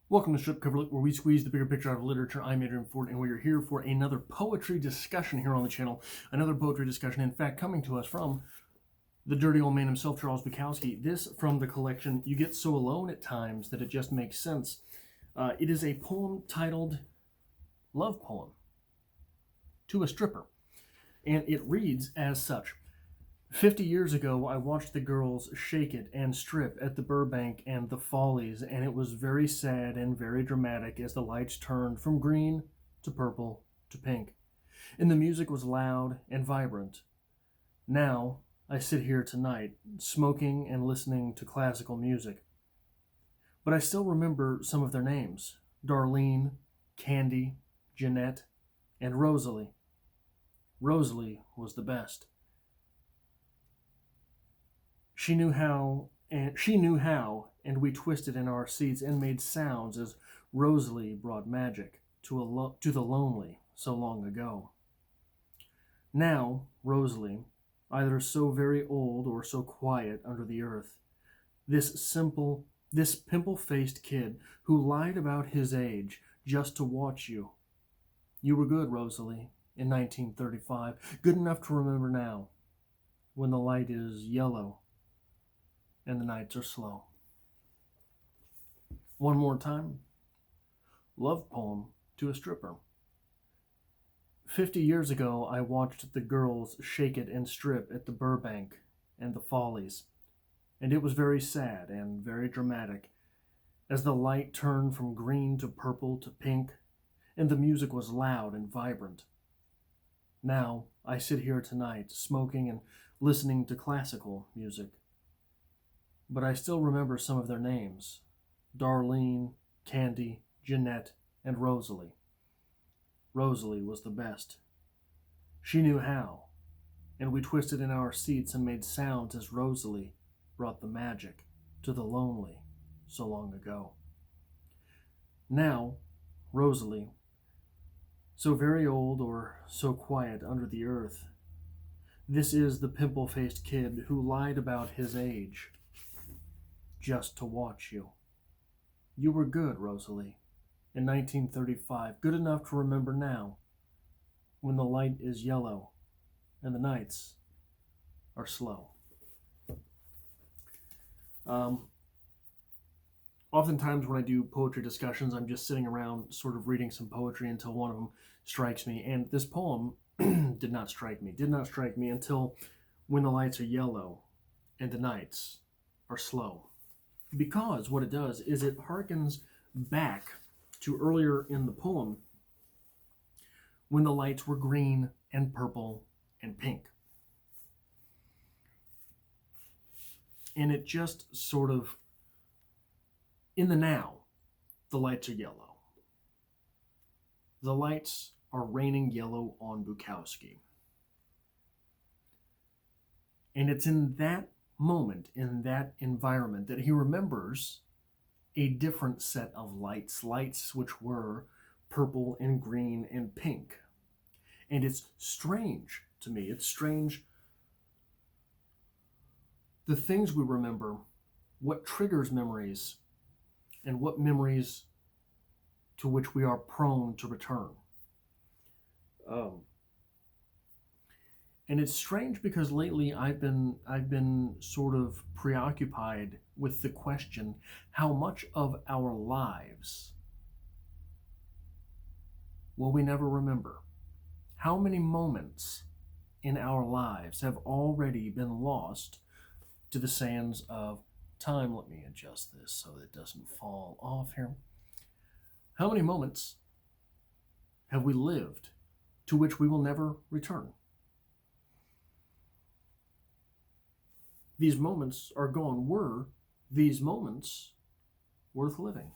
Welcome to Strip Cover Look, where we squeeze the bigger picture out of literature. I'm Adrian Ford, and we are here for another poetry discussion here on the channel. Another poetry discussion, in fact, coming to us from the dirty old man himself, Charles Bukowski. This from the collection, You Get So Alone at Times That It Just Makes Sense. It is a poem titled Love Poem to a Stripper, and it reads as such. 50 years ago, I watched the girls shake it and strip at the Burbank and the Follies, and it was very sad and very dramatic as the lights turned from green to purple to pink, and the music was loud and vibrant. Now, I sit here tonight, smoking and listening to classical music. But I still remember some of their names: Darlene, Candy, Jeanette, and Rosalie. Rosalie was the best. She knew how, and we twisted in our seats and made sounds as Rosalie brought magic to the lonely so long ago. Now, Rosalie, either so very old or so quiet under the earth, this pimple-faced kid who lied about his age just to watch you. You were good, Rosalie, in 1935, good enough to remember now, when the light is yellow and the nights are slow. One more time. Love poem to a stripper. 50 years ago, I watched the girls shake it and strip at the Burbank and the Follies, and it was very sad and very dramatic as the light turned from green to purple to pink, and the music was loud and vibrant. Now, I sit here tonight, smoking and listening to classical music. But I still remember some of their names: Darlene, Candy, Jeanette, and Rosalie. Rosalie was the best. She knew how, and we twisted in our seats and made sounds as Rosalie brought the magic to the lonely so long ago. Now, Rosalie, so very old or so quiet under the earth, this is the pimple-faced kid who lied about his age just to watch you. You were good, Rosalie, in 1935, good enough to remember now, when the light is yellow and the nights are slow. Oftentimes when I do poetry discussions, I'm just sitting around sort of reading some poetry until one of them strikes me, and this poem did not strike me until when the lights are yellow and the nights are slow. Because what it does is it harkens back to earlier in the poem when the lights were green and purple and pink. And it just sort of, in the now, the lights are yellow. The lights are raining yellow on Bukowski. And it's in that moment, in that environment, that he remembers a different set of lights which were purple and green and pink. And it's strange to me, it's strange the things we remember, what triggers memories, and what memories to which we are prone to return. And it's strange because lately I've been sort of preoccupied with the question, how much of our lives will we never remember? How many moments in our lives have already been lost to the sands of time? Let me adjust this so that it doesn't fall off here. How many moments have we lived to which we will never return? These moments are gone. Were these moments worth living?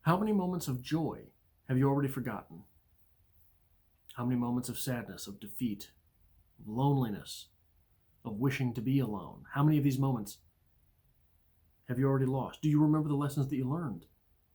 How many moments of joy have you already forgotten? How many moments of sadness, of defeat, of loneliness, of wishing to be alone? How many of these moments have you already lost? Do you remember the lessons that you learned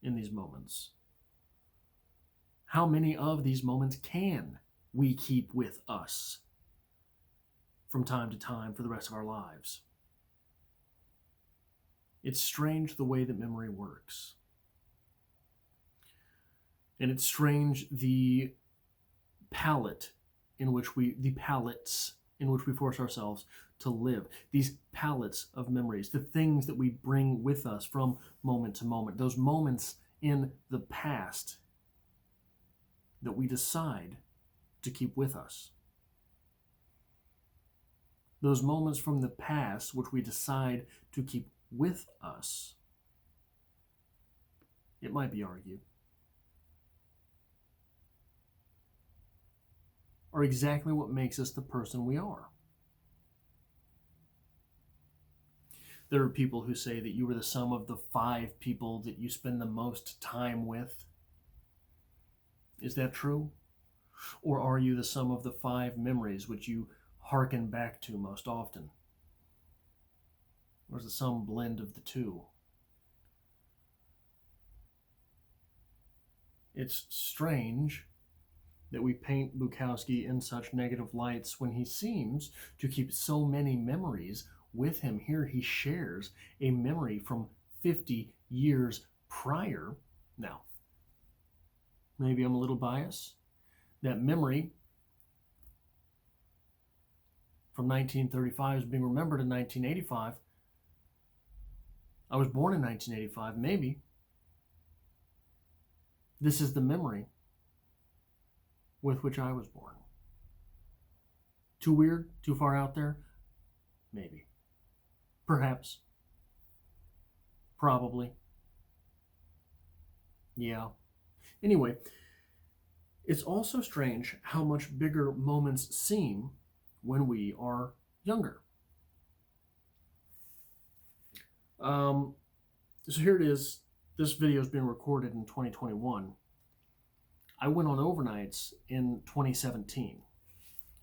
in these moments? How many of these moments can we keep with us from time to time for the rest of our lives? It's strange the way that memory works. And it's strange the palettes in which we force ourselves to live. These palettes of memories, the things that we bring with us from moment to moment, those moments in the past that we decide to keep with us. Those moments from the past which we decide to keep with us, it might be argued, are exactly what makes us the person we are. There are people who say that you are the sum of the 5 people that you spend the most time with. Is that true? Or are you the sum of the 5 memories which you hearken back to most often? Or is it some blend of the two? It's strange that we paint Bukowski in such negative lights when he seems to keep so many memories with him. Here he shares a memory from 50 years prior. Now, maybe I'm a little biased. That memory from 1935 is being remembered in 1985. I was born in 1985, maybe. This is the memory with which I was born. Too weird? Too far out there? Maybe. Perhaps. Probably. Yeah. Anyway, it's also strange how much bigger moments seem when we are younger. So here it is. This video is being recorded in 2021. I went on overnights in 2017.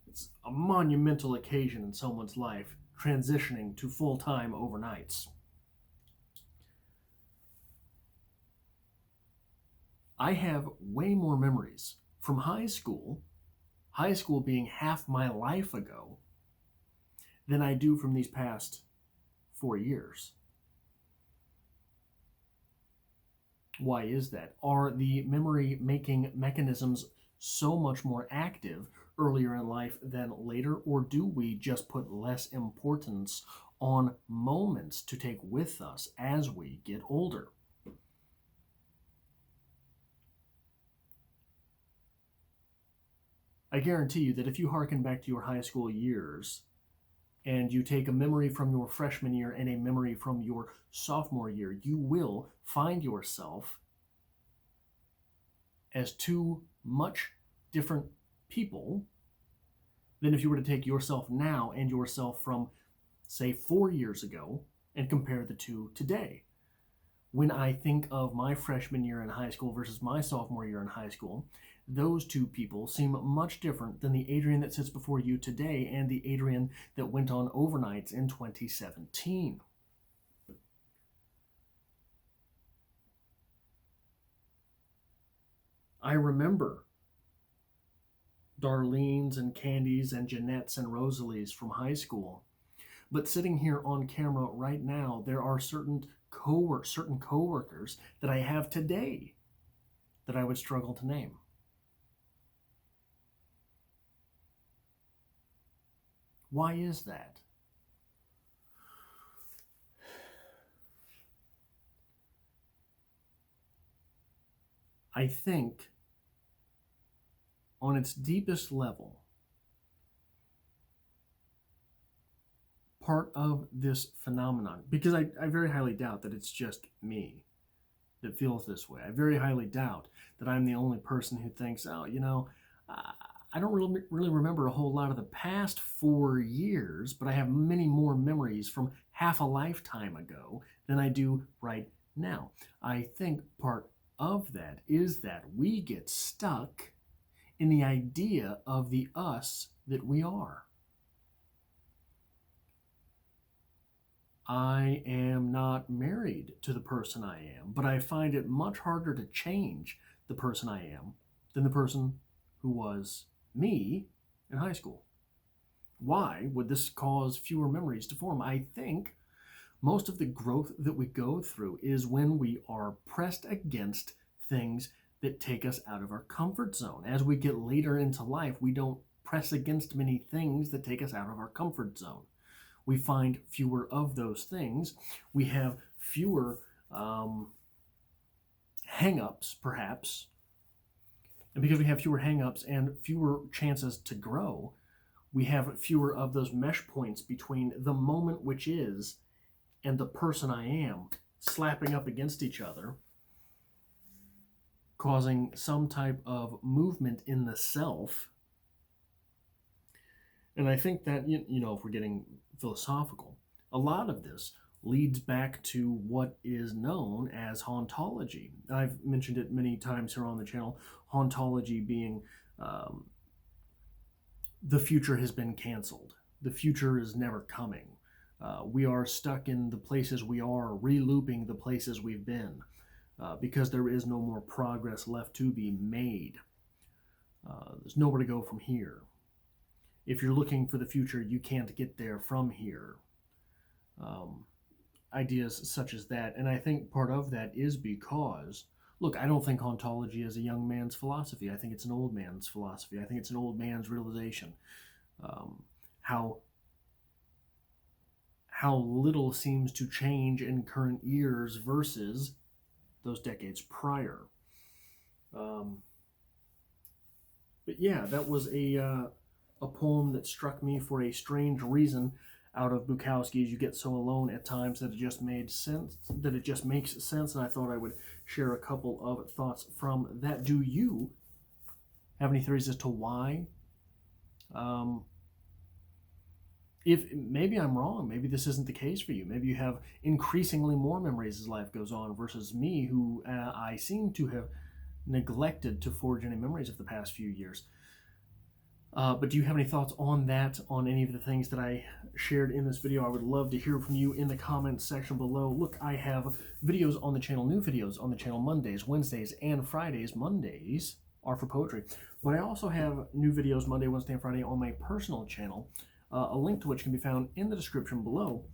It's a monumental occasion in someone's life, transitioning to full-time overnights. I have way more memories from high school being half my life ago, than I do from these past 4 years. Why is that? Are the memory-making mechanisms so much more active earlier in life than later, or do we just put less importance on moments to take with us as we get older? I guarantee you that if you hearken back to your high school years and you take a memory from your freshman year and a memory from your sophomore year, you will find yourself as 2 much different people than if you were to take yourself now and yourself from, say, 4 years ago and compare the 2 today. When I think of my freshman year in high school versus my sophomore year in high school, those 2 people seem much different than the Adrian that sits before you today and the Adrian that went on overnights in 2017. I remember Darlene's and Candy's and Jeanette's and Rosalie's from high school. But sitting here on camera right now, there are certain coworkers that I have today that I would struggle to name. Why is that? I think on its deepest level, part of this phenomenon, because I very highly doubt that it's just me that feels this way. I very highly doubt that I'm the only person who thinks, oh, I don't really remember a whole lot of the past 4 years, but I have many more memories from half a lifetime ago than I do right now. I think part of that is that we get stuck in the idea of the us that we are. I am not married to the person I am, but I find it much harder to change the person I am than the person who was me in high school. Why would this cause fewer memories to form? I think most of the growth that we go through is when we are pressed against things that take us out of our comfort zone. As we get later into life, we don't press against many things that take us out of our comfort zone. We find fewer of those things. We have fewer hang-ups, perhaps. And because we have fewer hang-ups and fewer chances to grow, we have fewer of those mesh points between the moment which is and the person I am slapping up against each other, causing some type of movement in the self. And I think that, if we're getting philosophical, a lot of this leads back to what is known as hauntology. I've mentioned it many times here on the channel, hauntology being the future has been canceled. The future is never coming. We are stuck in the places we are, re-looping the places we've been, because there is no more progress left to be made. There's nowhere to go from here. If you're looking for the future, you can't get there from here. Ideas such as that. And I think part of that is because, look, I don't think hauntology is a young man's philosophy. I think it's an old man's philosophy. I think it's an old man's realization. How little seems to change in current years versus those decades prior. But yeah, that was a poem that struck me for a strange reason out of Bukowski's You Get So Alone at times that it just made sense, that it just makes sense, and I thought I would share a couple of thoughts from that. Do you have any theories as to why? If maybe I'm wrong, maybe this isn't the case for you. Maybe you have increasingly more memories as life goes on versus me, who I seem to have neglected to forge any memories of the past few years. But do you have any thoughts on that, on any of the things that I shared in this video? I would love to hear from you in the comments section below. Look, I have videos on the channel, new videos on the channel Mondays, Wednesdays, and Fridays. Mondays are for poetry. But I also have new videos Monday, Wednesday, and Friday on my personal channel, a link to which can be found in the description below.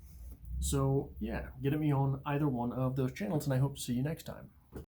So yeah, get at me on either one of those channels, and I hope to see you next time.